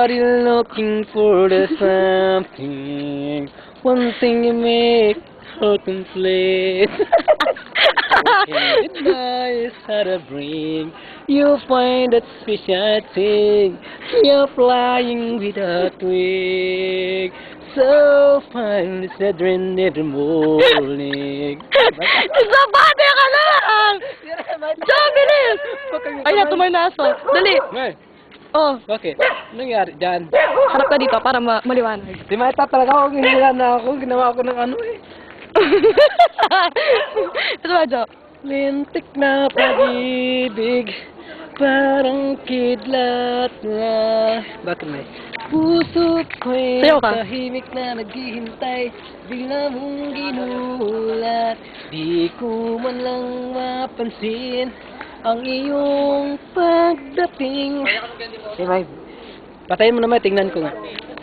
body looking for the something. One thing you make her complete. Okay, goodbye is how to bring. You'll find that special thing. You're flying without wing. So fine, it's a dream every morning. Isa pa, teka lang! Diyan, bilis! Ay, natumay na aso. Dali! Ngay, Oh, bakit? Anong nangyari dyan? harap ka dito para maliwanag. Di mata talaga ako, ginila na ako, ginawa ko ng ano eh. Ito ba, Jo? Lintik na pag-ibig, parang kidlat na. Bakit may? Puso ko'y Sayaw ka. tahimik na naghihintay, bigla mong ginulat. Di ko man lang mapansin ang iyong pagdating. Hey, Mike, patayin mo naman, tingnan ko nga.